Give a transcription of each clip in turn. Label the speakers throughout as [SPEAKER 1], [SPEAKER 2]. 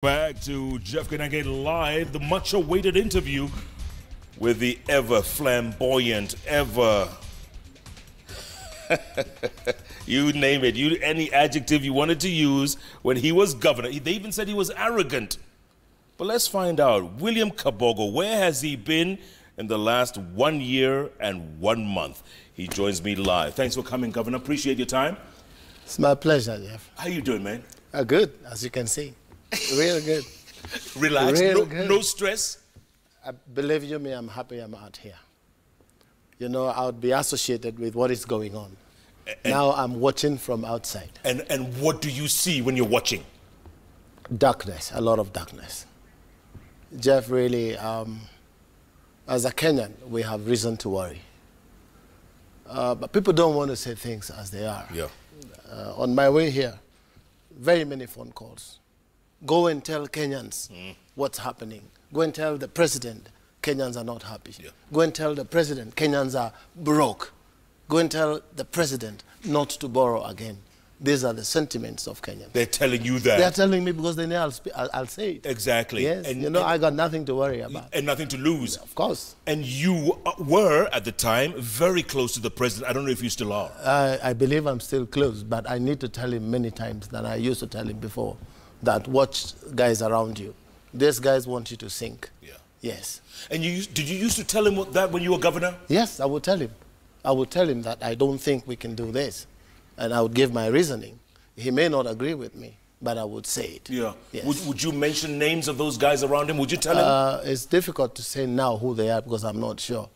[SPEAKER 1] Back to Jeff Ganagate Live, the much-awaited interview with the ever flamboyant, ever... you name it, any adjective you wanted to use when he was governor. They even said he was arrogant. But let's find out, William Kabogo, where has he been in the last 1 year and 1 month? He joins me live. Thanks for coming, Governor. Appreciate your time.
[SPEAKER 2] It's my pleasure, Jeff.
[SPEAKER 1] How you doing, man?
[SPEAKER 2] Good, as you can see. Real good.
[SPEAKER 1] Relaxed,
[SPEAKER 2] Real good.
[SPEAKER 1] No stress?
[SPEAKER 2] Believe you me, I'm happy I'm out here. You know, I would be associated with what is going on. Now I'm watching from outside.
[SPEAKER 1] And what do you see when you're watching?
[SPEAKER 2] Darkness, a lot of darkness. Jeff, really, as a Kenyan, we have reason to worry. But people don't want to say things as they are.
[SPEAKER 1] Yeah.
[SPEAKER 2] On my way here, very many phone calls. Go and tell Kenyans what's happening. Go and tell the president Kenyans are not happy. Yeah. Go and tell the president Kenyans are broke. Go and tell the president not to borrow again. These are the sentiments of Kenyans.
[SPEAKER 1] They're telling you that?
[SPEAKER 2] They're telling me because they know I'll say it.
[SPEAKER 1] Exactly.
[SPEAKER 2] Yes, and, you know, I got nothing to worry about.
[SPEAKER 1] And nothing to lose.
[SPEAKER 2] Of course.
[SPEAKER 1] And you were, at the time, very close to the president. I don't know if you still are.
[SPEAKER 2] I believe I'm still close, but I need to tell him many times than I used to tell him before that watch guys around you. These guys want you to sink.
[SPEAKER 1] Yeah.
[SPEAKER 2] Yes. And
[SPEAKER 1] did you used to tell him that when you were governor?
[SPEAKER 2] Yes, I would tell him. I would tell him that I don't think we can do this. And I would give my reasoning. He may not agree with me, but I would say it.
[SPEAKER 1] Yeah.
[SPEAKER 2] Yes.
[SPEAKER 1] Would you mention names of those guys around him? Would you tell him?
[SPEAKER 2] It's difficult to say now who they are because I'm not sure.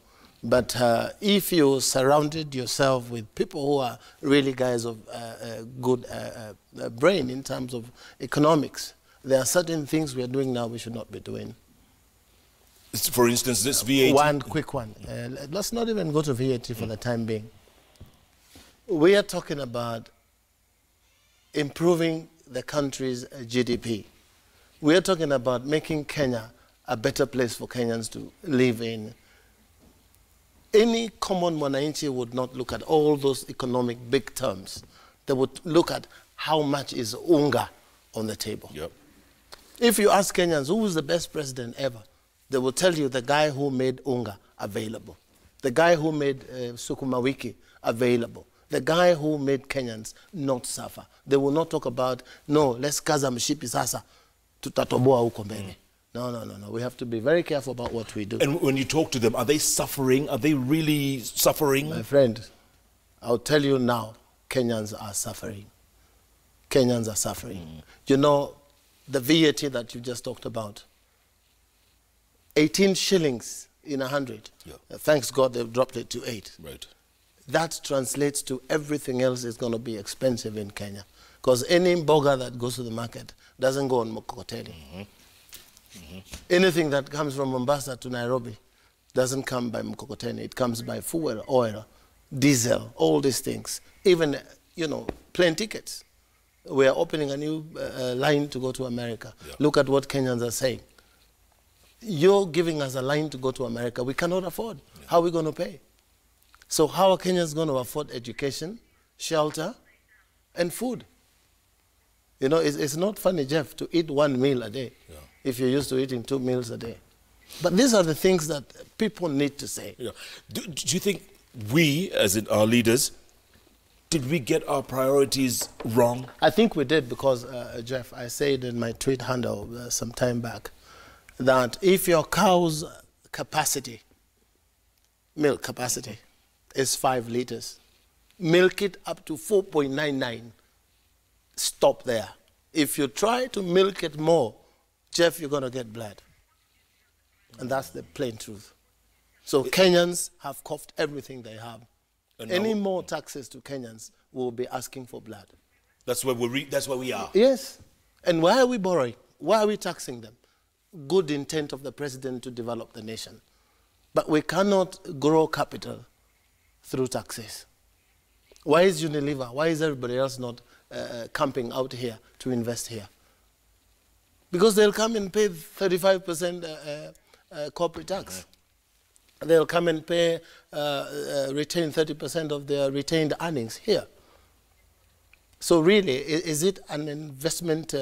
[SPEAKER 2] But if you surrounded yourself with people who are really guys of good brain in terms of economics, there are certain things we are doing now we should not be doing.
[SPEAKER 1] For instance, this VAT?
[SPEAKER 2] One quick one. Let's not even go to VAT for the time being. We are talking about improving the country's GDP. We are talking about making Kenya a better place for Kenyans to live in. Any common mwananchi would not look at all those economic big terms. They would look at how much is unga on the table.
[SPEAKER 1] Yep.
[SPEAKER 2] If you ask Kenyans who was the best president ever, they will tell you the guy who made unga available, the guy who made sukuma wiki available, the guy who made Kenyans not suffer. They will not talk about, no, let's kaza mshipi sasa, tutatoboa huko mbele. No. We have to be very careful about what we do.
[SPEAKER 1] And when you talk to them, are they suffering? Are they really suffering?
[SPEAKER 2] My friend, I'll tell you now, Kenyans are suffering. Kenyans are suffering. You know, the VAT that you just talked about, 18 shillings in 100. Yeah. Thanks God they've dropped it to 8.
[SPEAKER 1] Right.
[SPEAKER 2] That translates to everything else is going to be expensive in Kenya. Because any mboga that goes to the market doesn't go on mkokoteni. Anything that comes from Mombasa to Nairobi doesn't come by mkokoteni. It comes by fuel, oil, diesel, all these things. Even, you know, plane tickets. We are opening a new line to go to America. Yeah. Look at what Kenyans are saying. You're giving us a line to go to America we cannot afford. Yeah. How are we going to pay? So how are Kenyans going to afford education, shelter, and food? You know, it's not funny, Jeff, to eat 1 meal a day if you're used to eating 2 meals a day. But these are the things that people need to say.
[SPEAKER 1] Yeah. Do you think we, as in our leaders, did we get our priorities wrong?
[SPEAKER 2] I think we did because, Jeff, I said in my tweet handle some time back that if your cow's capacity, milk capacity, is 5 liters, milk it up to 4.99. Stop there. If you try to milk it more, Jeff, you're going to get blood. And that's the plain truth. So Kenyans have coughed everything they have. Any more taxes to Kenyans will be asking for blood.
[SPEAKER 1] That's where we are.
[SPEAKER 2] Yes. And why are we borrowing? Why are we taxing them? Good intent of the president to develop the nation. But we cannot grow capital through taxes. Why is Unilever? Why is everybody else not camping out here to invest here? Because they'll come and pay 35% corporate tax. They'll come and pay, retain 30% of their retained earnings here. So really, is it an investment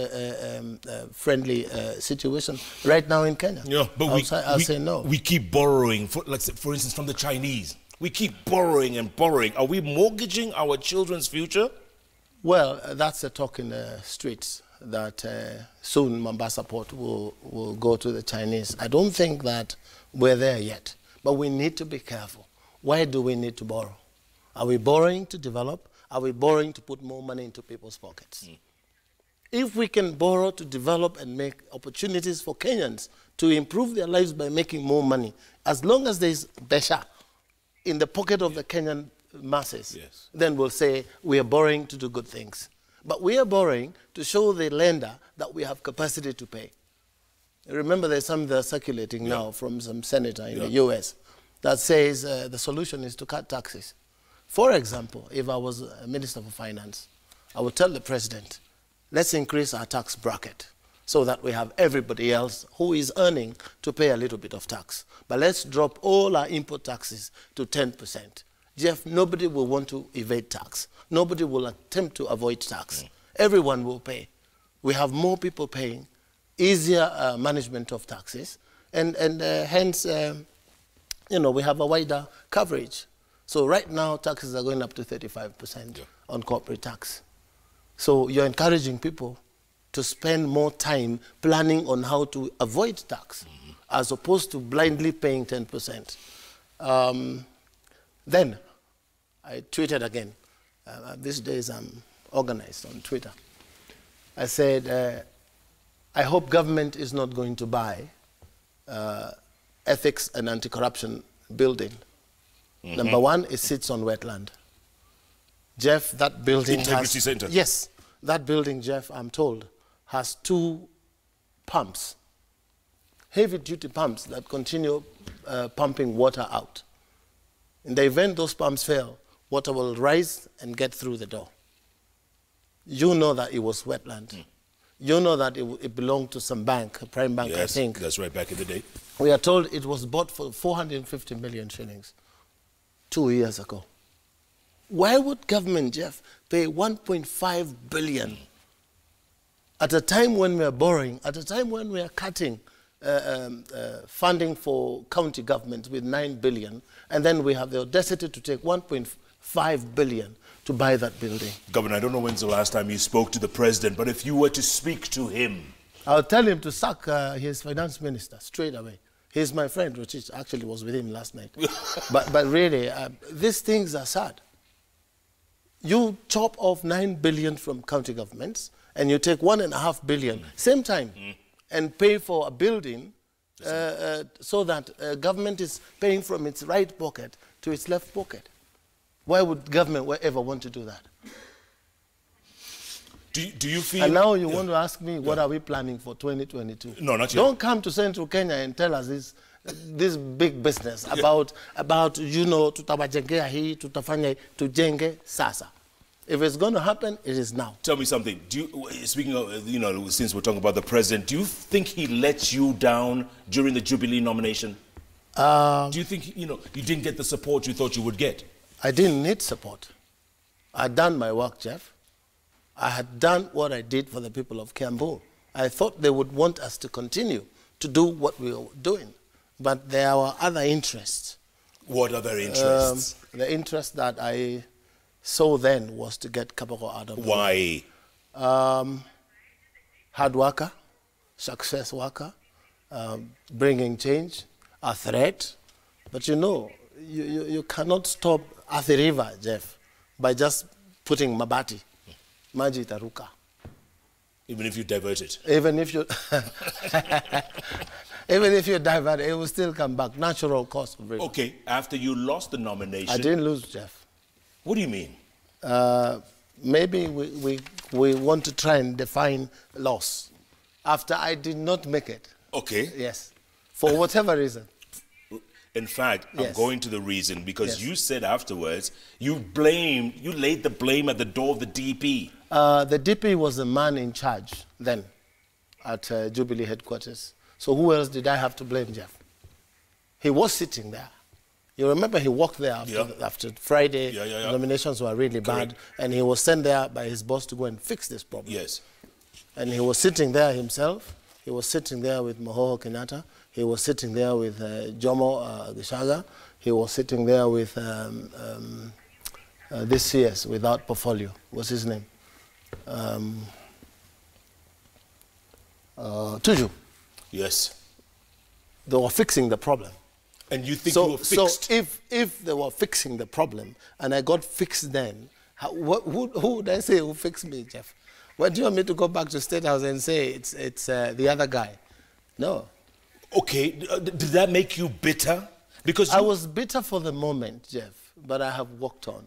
[SPEAKER 2] friendly situation right now in Kenya?
[SPEAKER 1] Yeah, but
[SPEAKER 2] I'll say no.
[SPEAKER 1] We keep borrowing, for instance, from the Chinese. We keep borrowing and borrowing. Are we mortgaging our children's future?
[SPEAKER 2] Well, that's the talk in the streets, that soon Mombasa Port will go to the Chinese. I don't think that we're there yet, but we need to be careful. Why do we need to borrow? Are we borrowing to develop? Are we borrowing to put more money into people's pockets? If we can borrow to develop and make opportunities for Kenyans to improve their lives by making more money, as long as there's besha in the pocket of the Kenyan masses, then we'll say we are borrowing to do good things. But we are borrowing to show the lender that we have capacity to pay. Remember, there's some that are circulating now from some senator in the US that says the solution is to cut taxes. For example, if I was a Minister for Finance, I would tell the President, let's increase our tax bracket so that we have everybody else who is earning to pay a little bit of tax. But let's drop all our import taxes to 10%. Jeff, nobody will want to evade tax. Nobody will attempt to avoid tax. Everyone will pay. We have more people paying, easier management of taxes, and hence, you know, we have a wider coverage. So right now, taxes are going up to 35% on corporate tax. So you're encouraging people to spend more time planning on how to avoid tax, as opposed to blindly paying 10%. Then I tweeted again. These days I'm organized on Twitter. I said, I hope government is not going to buy ethics and anti-corruption building. Number one, it sits on wetland. Jeff, that building
[SPEAKER 1] Integrity Center.
[SPEAKER 2] Yes, that building, Jeff, I'm told, has 2 pumps, heavy-duty pumps that continue pumping water out. In the event those pumps fail, water will rise and get through the door. You know that it was wetland. You know that it belonged to some bank, a prime bank, I think.
[SPEAKER 1] That's right, back in the day.
[SPEAKER 2] We are told it was bought for 450 million shillings 2 years ago. Why would government, Jeff, pay 1.5 billion at a time when we are borrowing, at a time when we are cutting funding for county governments with 9 billion, and then we have the audacity to take 1.5 billion to buy that building? Governor,
[SPEAKER 1] I don't know when's the last time you spoke to the president, but if you were to speak to him,
[SPEAKER 2] I'll tell him to sack his finance minister straight away. He's my friend, which actually was with him last night. but really, these things are sad. You chop off 9 billion from county governments, and you take 1.5 billion, same time, and pay for a building so that government is paying from its right pocket to its left pocket. Why would government ever want to do that?
[SPEAKER 1] Do you feel...
[SPEAKER 2] And now you want to ask me, what are we planning for 2022?
[SPEAKER 1] No, not yet.
[SPEAKER 2] Don't come to Central Kenya and tell us this big business about you know, tutawajengea hii, tutafanya tujenge sasa. If it's going to happen, it is now.
[SPEAKER 1] Tell me something. Speaking of, you know, since we're talking about the president, do you think he let you down during the Jubilee nomination? Do you think, you know, you didn't get the support you thought you would get?
[SPEAKER 2] I didn't need support. I'd done my work, Jeff. I had done what I did for the people of Kiambu. I thought they would want us to continue to do what we were doing. But there were other interests.
[SPEAKER 1] What other interests?
[SPEAKER 2] The interest that I saw then was to get Kabogo out of the
[SPEAKER 1] Why?
[SPEAKER 2] Hard worker, success worker, bringing change, a threat. But you know, you cannot stop Athi River, Jeff, by just putting Mabati. Maji itaruka.
[SPEAKER 1] Even if you divert it?
[SPEAKER 2] Even if you... Even if you divert it, it will still come back. Natural course of river.
[SPEAKER 1] Okay, after you lost the nomination...
[SPEAKER 2] I didn't lose, Jeff.
[SPEAKER 1] What do you mean?
[SPEAKER 2] Maybe we want to try and define loss. After I did not make it.
[SPEAKER 1] Okay.
[SPEAKER 2] Yes. For whatever reason.
[SPEAKER 1] In fact, I'm going to the reason because you said afterwards you laid the blame at the door of the DP.
[SPEAKER 2] The DP was the man in charge then at Jubilee headquarters. So who else did I have to blame, Jeff? He was sitting there. You remember he walked there after Friday. The nominations were really bad, and he was sent there by his boss to go and fix this problem.
[SPEAKER 1] Yes.
[SPEAKER 2] And he was sitting there himself. He was sitting there with Mohoho Kenyatta. He was sitting there with Jomo Gishaga. He was sitting there with this CS without portfolio. What's his name? Tuju.
[SPEAKER 1] Yes.
[SPEAKER 2] They were fixing the problem.
[SPEAKER 1] And you think you were fixed?
[SPEAKER 2] So if they were fixing the problem and I got fixed then, who would I say who fixed me, Jeff? What do you want me to go back to State House and say it's the other guy? No.
[SPEAKER 1] Okay, did that make you bitter? Because
[SPEAKER 2] I was bitter for the moment, Jeff, but I have walked on.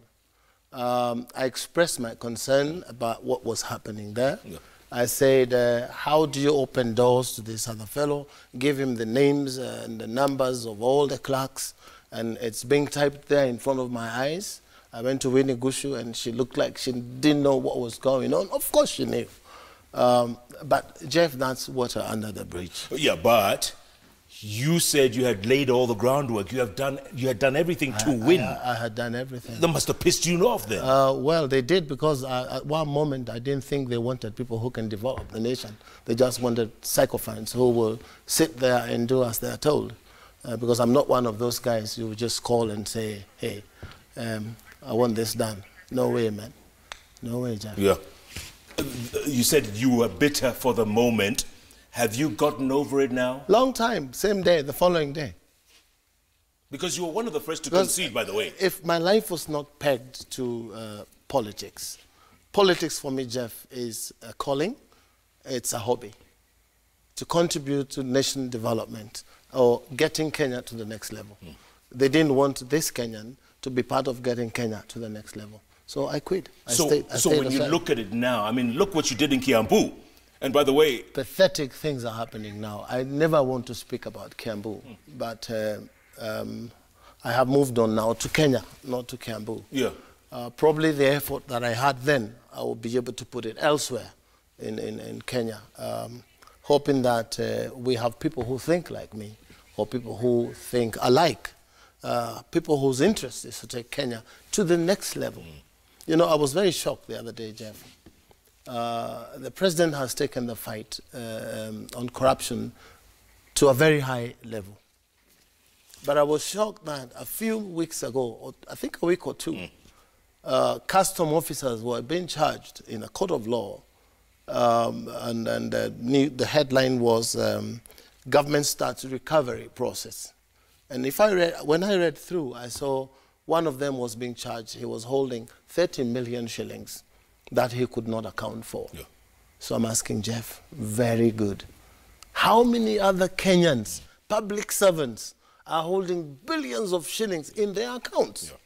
[SPEAKER 2] I expressed my concern about what was happening there. Yeah. I said, how do you open doors to this other fellow? Give him the names and the numbers of all the clerks, and it's being typed there in front of my eyes. I went to Winnie Gushu, and she looked like she didn't know what was going on. Of course she knew. But, Jeff, that's water under the bridge.
[SPEAKER 1] Yeah, but you said you had laid all the groundwork. You had done everything to win.
[SPEAKER 2] I had done everything.
[SPEAKER 1] They must have pissed you off then.
[SPEAKER 2] Well, they did, because at one moment I didn't think they wanted people who can develop the nation. They just wanted sycophants who will sit there and do as they're told. Because I'm not one of those guys who just call and say, hey, I want this done. No way, man. No way, Jeff.
[SPEAKER 1] Yeah. You said you were bitter for the moment. Have you gotten over it now?
[SPEAKER 2] Long time. Same day, the following day.
[SPEAKER 1] Because you were one of the first to concede, by the way.
[SPEAKER 2] If my life was not pegged to politics, politics for me, Jeff, is a calling. It's a hobby. To contribute to nation development or getting Kenya to the next level. They didn't want this Kenyan to be part of getting Kenya to the next level. So I quit.
[SPEAKER 1] So when you look at it now, I mean, look what you did in Kiambu. And by the way...
[SPEAKER 2] Pathetic things are happening now. I never want to speak about Kiambu, but I have moved on now to Kenya, not to Kiambu.
[SPEAKER 1] Yeah.
[SPEAKER 2] Probably the effort that I had then, I will be able to put it elsewhere in Kenya, hoping that we have people who think like me, or people who think alike, people whose interest is to take Kenya to the next level. You know, I was very shocked the other day, Jeff. The president has taken the fight on corruption to a very high level. But I was shocked that a few weeks ago, or I think a week or two, custom officers were being charged in a court of law, and the headline was government starts recovery process. And when I read through, I saw one of them was being charged. He was holding 30 million shillings that he could not account for. Yeah. So I'm asking Jeff, very good. How many other Kenyans, public servants, are holding billions of shillings in their accounts? Yeah.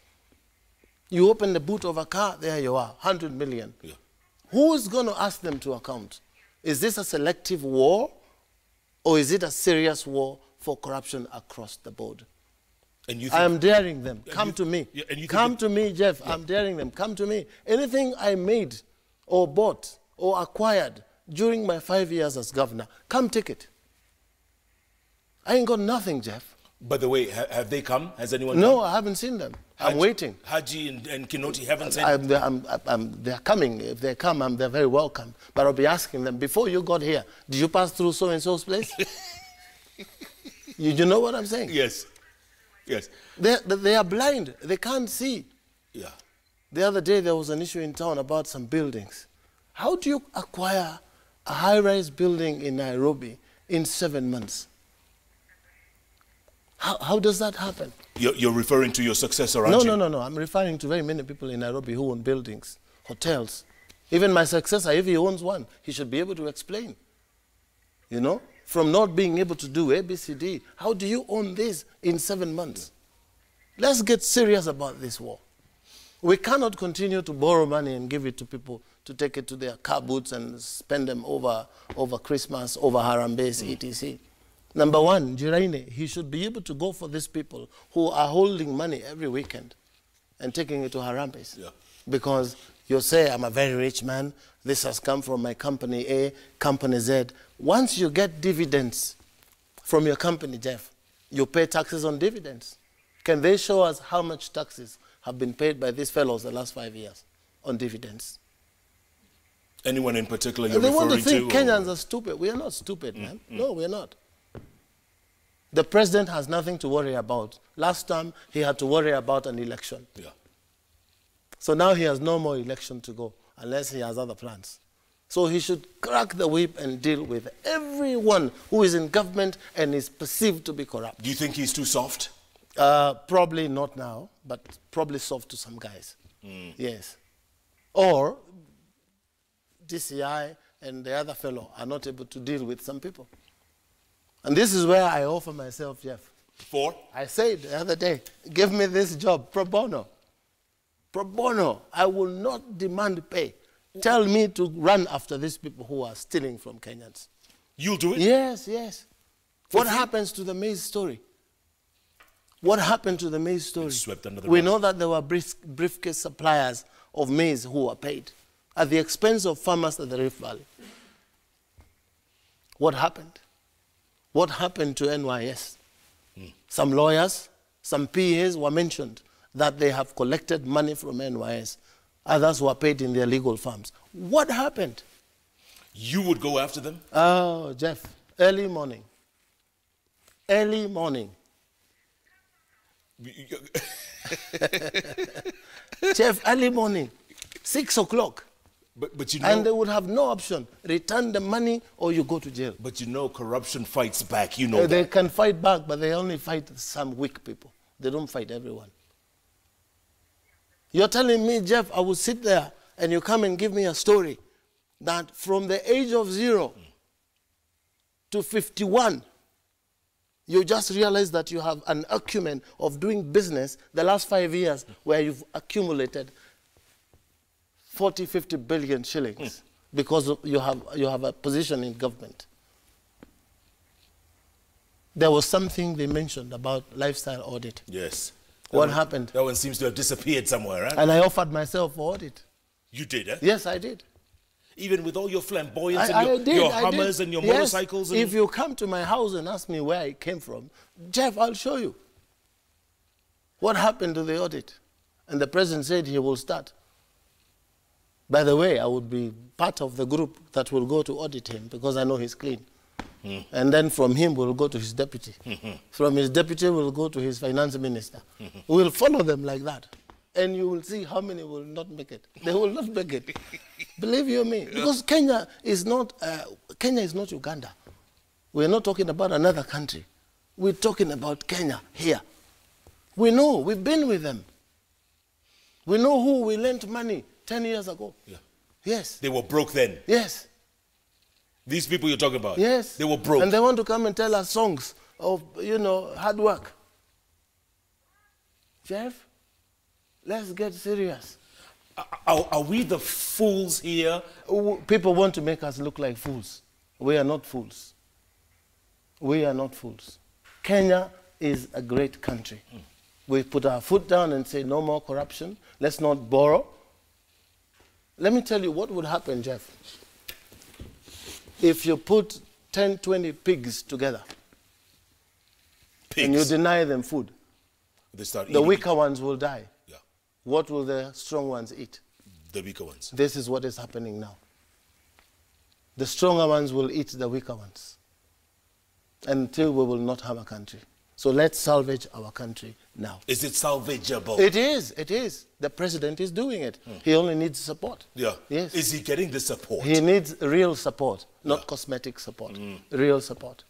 [SPEAKER 2] You open the boot of a car, there you are, 100 million. Yeah. Who is going to ask them to account? Is this a selective war, or is it a serious war for corruption across the board? And you think, I am daring them. Come to me. Yeah, come to me, Jeff. Yeah. I'm daring them. Come to me. Anything I made or bought or acquired during my 5 years as governor, come take it. I ain't got nothing, Jeff.
[SPEAKER 1] By the way, have they come? Has anyone come?
[SPEAKER 2] No, I haven't seen them. I'm waiting.
[SPEAKER 1] Haji and Kinoti haven't sent them?
[SPEAKER 2] They're coming. If they come, they're very welcome. But I'll be asking them, before you got here, did you pass through so-and-so's place? you know what I'm saying?
[SPEAKER 1] Yes. Yes.
[SPEAKER 2] They are blind. They can't see.
[SPEAKER 1] Yeah.
[SPEAKER 2] The other day there was an issue in town about some buildings. How do you acquire a high-rise building in Nairobi in 7 months? How does that happen?
[SPEAKER 1] You're referring to your successor, aren't you?
[SPEAKER 2] No. I'm referring to very many people in Nairobi who own buildings, hotels. Even my successor, if he owns one, he should be able to explain. You know? From not being able to do ABCD, how do you own this in 7 months? Let's get serious about this war. We cannot continue to borrow money and give it to people to take it to their car boots and spend them over Christmas, over Harambes, etc. Number one, Jiraine, he should be able to go for these people who are holding money every weekend and taking it to Harambes. Yeah. Because you say, I'm a very rich man, this has come from my company A, company Z. Once you get dividends from your company, Jeff, you pay taxes on dividends. Can they show us how much taxes have been paid by these fellows the last 5 years on dividends?
[SPEAKER 1] Anyone in particular you're
[SPEAKER 2] They
[SPEAKER 1] referring
[SPEAKER 2] want to think
[SPEAKER 1] to?
[SPEAKER 2] Kenyans are stupid. We are not stupid, man. No, we are not. The president has nothing to worry about. Last time, he had to worry about an election.
[SPEAKER 1] Yeah.
[SPEAKER 2] So now he has no more election to go, unless he has other plans. So he should crack the whip and deal with everyone who is in government and is perceived to be corrupt.
[SPEAKER 1] Do you think he's too soft?
[SPEAKER 2] Probably not now, but probably soft to some guys. Yes. Or DCI and the other fellow are not able to deal with some people. And this is where I offer myself, Jeff.
[SPEAKER 1] For?
[SPEAKER 2] I said the other day, give me this job, pro bono. Pro bono. I will not demand pay. Tell me to run after these people who are stealing from Kenyans.
[SPEAKER 1] You'll do it?
[SPEAKER 2] Yes, yes. What happens to the maize story? What happened to the maize story?
[SPEAKER 1] Swept under the
[SPEAKER 2] We
[SPEAKER 1] rug.
[SPEAKER 2] know that there were briefcase suppliers of maize who were paid at the expense of farmers at the Rift Valley. What happened? What happened to NYS? Some lawyers, some PAs were mentioned that they have collected money from NYS. Others were paid in their legal firms. What happened?
[SPEAKER 1] You would go after them?
[SPEAKER 2] Oh, Jeff, early morning. Early morning. Jeff, early morning. 6 o'clock.
[SPEAKER 1] But you know,
[SPEAKER 2] And they would have no option. Return the money or you go to jail.
[SPEAKER 1] but you know corruption fights back. You know
[SPEAKER 2] They
[SPEAKER 1] that.
[SPEAKER 2] can fight back, but they only fight some weak people. They don't fight everyone. You're telling me, Jeff, I will sit there and you come and give me a story that from the age of 0 to 51, you just realize that you have an acumen of doing business the last 5 years where you've accumulated 40, 50 billion shillings because you have a position in government. There was something they mentioned about lifestyle audit.
[SPEAKER 1] Yes.
[SPEAKER 2] What happened?
[SPEAKER 1] That one seems to have disappeared somewhere, right?
[SPEAKER 2] And I offered myself for audit.
[SPEAKER 1] You did, eh?
[SPEAKER 2] Yes, I did.
[SPEAKER 1] Even with all your flamboyance
[SPEAKER 2] I
[SPEAKER 1] and
[SPEAKER 2] did,
[SPEAKER 1] your
[SPEAKER 2] I
[SPEAKER 1] Hummers
[SPEAKER 2] did.
[SPEAKER 1] and your
[SPEAKER 2] Yes,
[SPEAKER 1] motorcycles. And
[SPEAKER 2] if you come to my house and ask me where it came from, Jeff, I'll show you. What happened to the audit? And the president said he will start. By the way, I would be part of the group that will go to audit him because I know he's clean. And then from him, we'll go to his deputy. From his deputy, we'll go to his finance minister. We'll follow them like that. And you will see how many will not make it. They will not make it. Believe you me. Because Kenya is not Uganda. We're not talking about another country. We're talking about Kenya here. We know. We've been with them. We know who we lent money 10 years ago.
[SPEAKER 1] Yeah.
[SPEAKER 2] Yes.
[SPEAKER 1] They were broke then.
[SPEAKER 2] Yes.
[SPEAKER 1] These people you're talking about.
[SPEAKER 2] Yes.
[SPEAKER 1] They were broke.
[SPEAKER 2] And they want to come and tell us songs of, hard work. Jeff, let's get serious.
[SPEAKER 1] Are we the fools here?
[SPEAKER 2] People want to make us look like fools. We are not fools. We are not fools. Kenya is a great country. We put our foot down and say no more corruption. Let's not borrow. Let me tell you what would happen, Jeff. If you put 10, 20 pigs together and you deny them food,
[SPEAKER 1] They start
[SPEAKER 2] the
[SPEAKER 1] eating.
[SPEAKER 2] weaker ones will die.
[SPEAKER 1] Yeah.
[SPEAKER 2] What will the strong ones eat?
[SPEAKER 1] The weaker ones.
[SPEAKER 2] This is what is happening now. The stronger ones will eat the weaker ones until we will not have a country. So let's salvage our country now.
[SPEAKER 1] Is it salvageable?
[SPEAKER 2] It is, it is. The president is doing it. He only needs support.
[SPEAKER 1] Yeah.
[SPEAKER 2] Yes.
[SPEAKER 1] Is he getting the support?
[SPEAKER 2] He needs real support, not cosmetic support. Real support.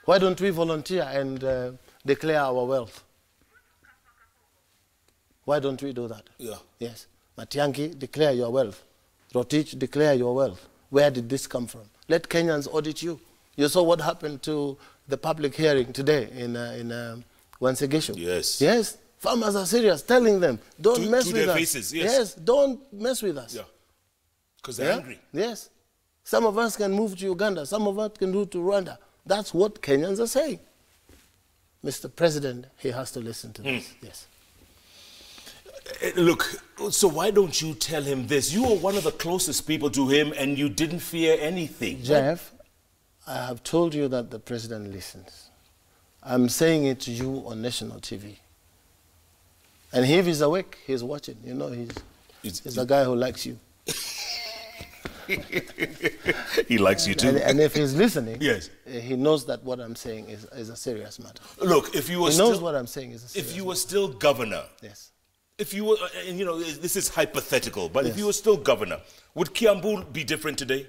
[SPEAKER 2] Why don't we volunteer and declare our wealth? Why don't we do that?
[SPEAKER 1] Yeah.
[SPEAKER 2] Yes. Matiang'i, declare your wealth. Rotich, declare your wealth. Where did this come from? Let Kenyans audit you. You saw what happened to the public hearing today in Wansegesho.
[SPEAKER 1] Yes.
[SPEAKER 2] Yes. Farmers are serious, telling them, don't mess
[SPEAKER 1] to
[SPEAKER 2] with
[SPEAKER 1] their
[SPEAKER 2] us.
[SPEAKER 1] faces, yes.
[SPEAKER 2] Yes, don't mess with us.
[SPEAKER 1] Yeah. Because they're angry.
[SPEAKER 2] Yes. Some of us can move to Uganda. Some of us can move to Rwanda. That's what Kenyans are saying. Mr. President, he has to listen to this. Yes.
[SPEAKER 1] Look, so why don't you tell him this? You were one of the closest people to him and you didn't fear anything.
[SPEAKER 2] Jeff, I have told you that the president listens. I'm saying it to you on national TV. And if he's awake, he's watching. You know, he's a guy who likes you.
[SPEAKER 1] He likes you too.
[SPEAKER 2] And if he's listening,
[SPEAKER 1] yes,
[SPEAKER 2] he knows that what I'm saying is a serious matter.
[SPEAKER 1] Look, if you were
[SPEAKER 2] he knows what I'm saying is a serious
[SPEAKER 1] if you were still governor,
[SPEAKER 2] yes.
[SPEAKER 1] If you were, and you know, this is hypothetical, but
[SPEAKER 2] yes.
[SPEAKER 1] if you were still governor, would Kiambu be different today?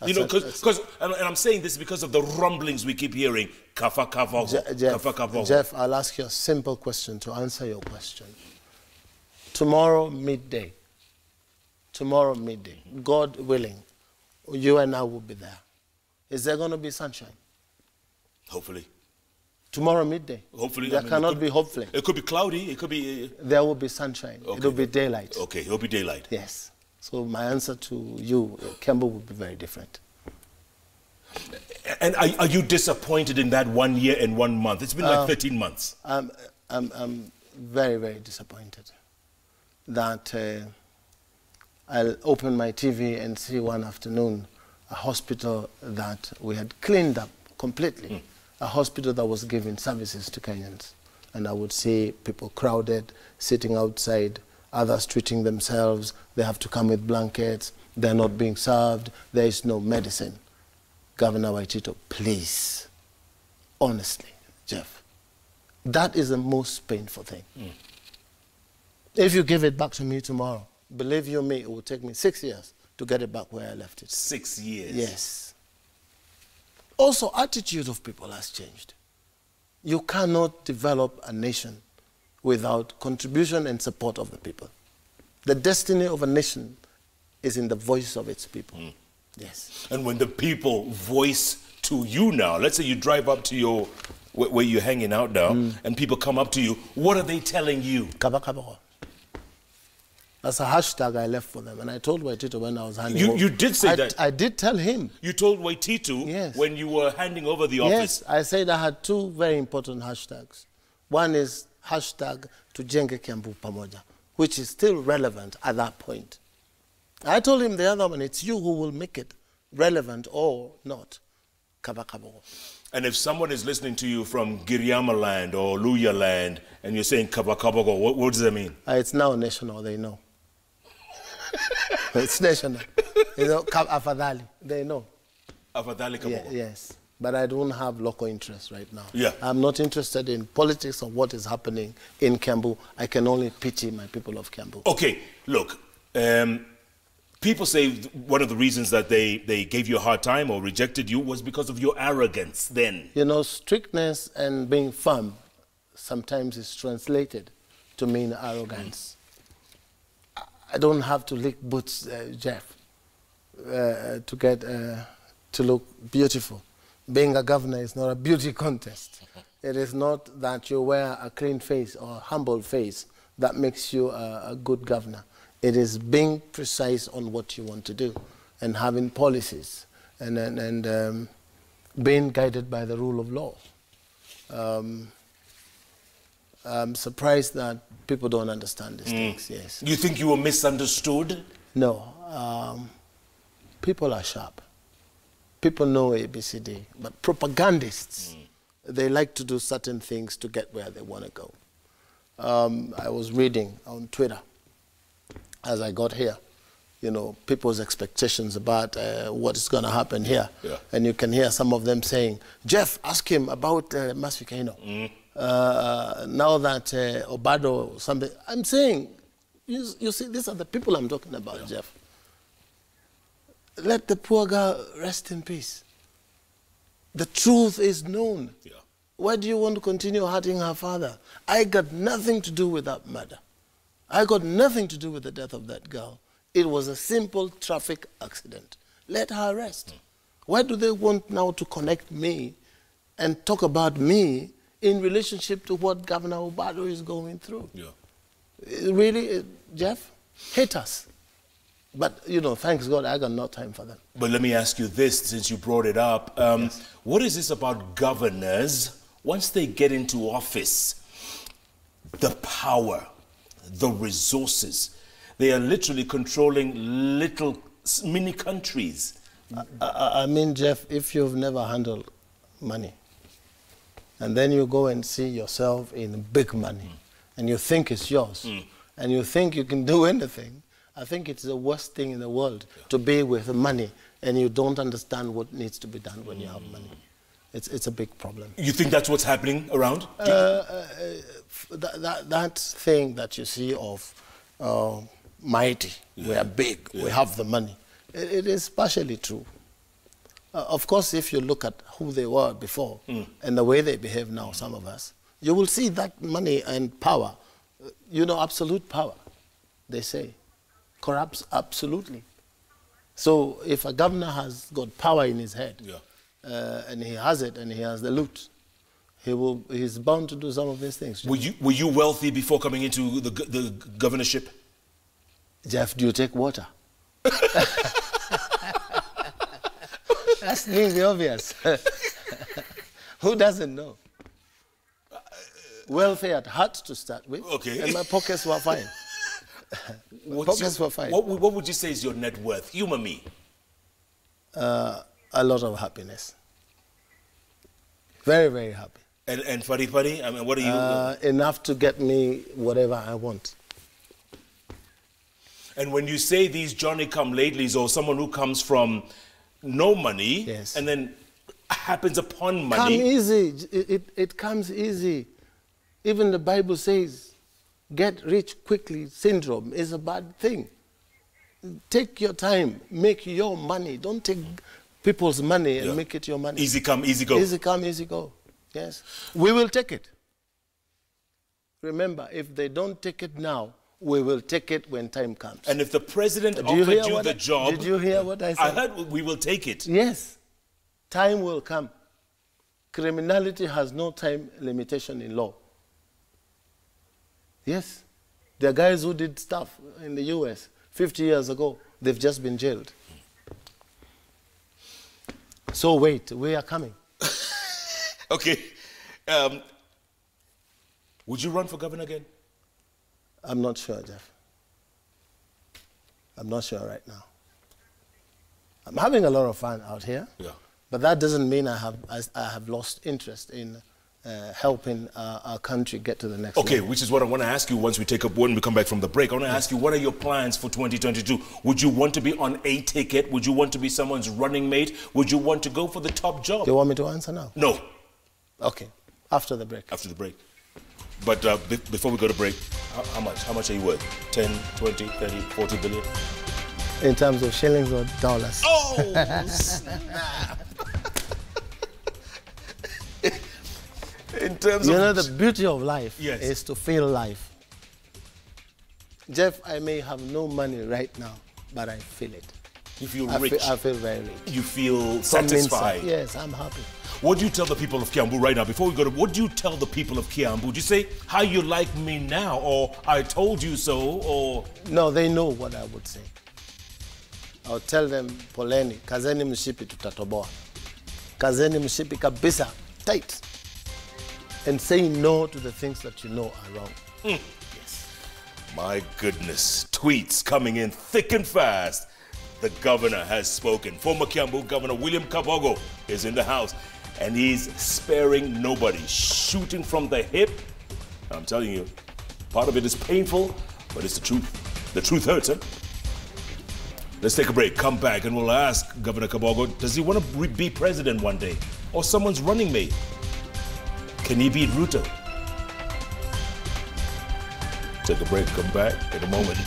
[SPEAKER 1] You know, because and I'm saying this because of the rumblings we keep hearing. Kafa Kabogo.
[SPEAKER 2] Jeff, I'll ask you a simple question to answer your question. Tomorrow midday, God willing, you and I will be there. Is there going to be sunshine?
[SPEAKER 1] Hopefully.
[SPEAKER 2] Tomorrow midday.
[SPEAKER 1] Hopefully.
[SPEAKER 2] There cannot be hopefully.
[SPEAKER 1] It could be cloudy. It could be.
[SPEAKER 2] There will be sunshine.
[SPEAKER 1] Okay.
[SPEAKER 2] It will be daylight.
[SPEAKER 1] Okay, it will be daylight.
[SPEAKER 2] Yes. So my answer to you, Kemba, would be very different.
[SPEAKER 1] And are you disappointed in that 1 year and 1 month? It's been like 13 months.
[SPEAKER 2] I'm very, very disappointed that I'll open my TV and see one afternoon a hospital that we had cleaned up completely, a hospital that was giving services to Kenyans. And I would see people crowded, sitting outside, others treating themselves, they have to come with blankets, they're not being served, there is no medicine. Governor Waitito, please, honestly, Jeff, that is the most painful thing. If you give it back to me tomorrow, believe you me, it will take me 6 years to get it back where I left it.
[SPEAKER 1] 6 years?
[SPEAKER 2] Yes. Also, attitude of people has changed. You cannot develop a nation without contribution and support of the people. The destiny of a nation is in the voice of its people. Yes.
[SPEAKER 1] And when the people voice to you now, let's say you drive up to your, where you're hanging out now, and people come up to you, what are they telling you?
[SPEAKER 2] Kabogo. That's a hashtag I left for them. And I told Waitito when I was handing over.
[SPEAKER 1] You did say that?
[SPEAKER 2] I did tell him.
[SPEAKER 1] You told Waitito
[SPEAKER 2] yes.
[SPEAKER 1] when you were handing over the office?
[SPEAKER 2] Yes, I said I had two very important hashtags. One is hashtag Tujenge Kiambu Pamoja, which is still relevant at that point. I told him the other one, it's you who will make it relevant or not. Kabogo.
[SPEAKER 1] And if someone is listening to you from Giriama land or Luya land and you're saying Kabogo, what does that mean?
[SPEAKER 2] It's now national, they know. It's national. You know, Afadhali, they know.
[SPEAKER 1] Afadhali Kabogo?
[SPEAKER 2] Yeah, yes. But I don't have local interest right now.
[SPEAKER 1] Yeah.
[SPEAKER 2] I'm not interested in politics or what is happening in Kiambu. I can only pity my people of Kiambu.
[SPEAKER 1] Okay, look. People say one of the reasons that they gave you a hard time or rejected you was because of your arrogance then.
[SPEAKER 2] You know, strictness and being firm sometimes is translated to mean arrogance. I don't have to lick boots, Jeff, to get to look beautiful. Being a governor is not a beauty contest. It is not that you wear a clean face or a humble face that makes you a good governor. It is being precise on what you want to do and having policies and being guided by the rule of law. I'm surprised that people don't understand these things, yes.
[SPEAKER 1] You think you were misunderstood?
[SPEAKER 2] No. People are sharp. People know ABCD, but propagandists, they like to do certain things to get where they want to go. I was reading on Twitter as I got here, you know, people's expectations about what is going to happen here. Yeah. And you can hear some of them saying, Jeff, ask him about Masvikeno. Now that Obado, something, I'm saying, you see, these are the people I'm talking about, yeah. Jeff. Let the poor girl rest in peace. The truth is known. Yeah. Why do you want to continue hurting her father? I got nothing to do with that murder. I got nothing to do with the death of that girl. It was a simple traffic accident. Let her rest. Why do they want now to connect me and talk about me in relationship to what Governor Obado is going through? Yeah. Really, Jeff? Hate us. But, you know, thanks God, I got no time for them.
[SPEAKER 1] But let me ask you this, since you brought it up. Yes. What is this about governors, once they get into office, the power, the resources, they are literally controlling little mini countries?
[SPEAKER 2] I mean, Jeff, if you've never handled money, and then you go and see yourself in big money, and you think it's yours, and you think you can do anything, I think it's the worst thing in the world to be with money and you don't understand what needs to be done when you have money. It's a big problem.
[SPEAKER 1] You think that's what's happening around?
[SPEAKER 2] That thing that you see of mighty, we are big, we have the money, it is partially true. Of course, if you look at who they were before and the way they behave now, some of us, you will see that money and power, absolute power, they say, corrupts absolutely. So if a governor has got power in his head, and he has it, and he has the loot, he's bound to do some of these things.
[SPEAKER 1] Were you wealthy before coming into the governorship?
[SPEAKER 2] Jeff, do you take water? That's the obvious. Who doesn't know? Wealthy at heart to start with, and my pockets were fine. Pockets were fine.
[SPEAKER 1] What would you say is your net worth? Humor me.
[SPEAKER 2] A lot of happiness. Very, very happy.
[SPEAKER 1] And Fari, I mean, what are you?
[SPEAKER 2] Enough to get me whatever I want.
[SPEAKER 1] And when you say these Johnny-come-latelys or someone who comes from no money and then happens upon money.
[SPEAKER 2] Come easy. It comes easy. Even the Bible says, get rich quickly syndrome is a bad thing. Take your time. Make your money. Don't take people's money and make it your money.
[SPEAKER 1] Easy come, easy go.
[SPEAKER 2] Easy come, easy go. Yes. We will take it. Remember, if they don't take it now, we will take it when time comes.
[SPEAKER 1] And if the president offered you the job...
[SPEAKER 2] Did you hear what I said?
[SPEAKER 1] I heard we will take it.
[SPEAKER 2] Yes. Time will come. Criminality has no time limitation in law. Yes. There are guys who did stuff in the US 50 years ago. They've just been jailed. So wait, we are coming.
[SPEAKER 1] Okay. Would you run for governor again?
[SPEAKER 2] I'm not sure, Jeff. I'm not sure right now. I'm having a lot of fun out here, but that doesn't mean I have lost interest in helping our country get to the next level.
[SPEAKER 1] Which is what I want to ask you when we come back from the break. I want to ask you, what are your plans for 2022? Would you want to be on a ticket? Would you want to be someone's running mate? Would you want to go for the top job?
[SPEAKER 2] Do you want me to answer now?
[SPEAKER 1] No.
[SPEAKER 2] Okay, after the break.
[SPEAKER 1] After the break. But before we go to break, how much are you worth? 10, 20, 30, 40 billion?
[SPEAKER 2] In terms of shillings or dollars?
[SPEAKER 1] Oh, snap. In terms of...
[SPEAKER 2] the beauty of life is to feel life. Jeff, I may have no money right now, but I feel it.
[SPEAKER 1] You feel rich.
[SPEAKER 2] I feel very rich.
[SPEAKER 1] You feel satisfied.
[SPEAKER 2] Yes, I'm happy.
[SPEAKER 1] What do you tell the people of Kiambu right now? Before we go to, what do you tell the people of Kiambu? Do you say, how you like me now, or I told you so, or...
[SPEAKER 2] No, they know what I would say. I'll tell them, poleni, kazeni mshipi tutatoboa. Kazeni mshipi kabisa, tight. And say no to the things that you know are wrong. Yes.
[SPEAKER 1] My goodness, tweets coming in thick and fast. The governor has spoken. Former Kiambu Governor William Kabogo is in the house, and he's sparing nobody, shooting from the hip. I'm telling you, part of it is painful, but it's the truth. The truth hurts, huh? Let's take a break, come back, and we'll ask Governor Kabogo, does he want to be president one day? Or someone's running mate? Can he beat Ruto? Take a break, come back in a moment.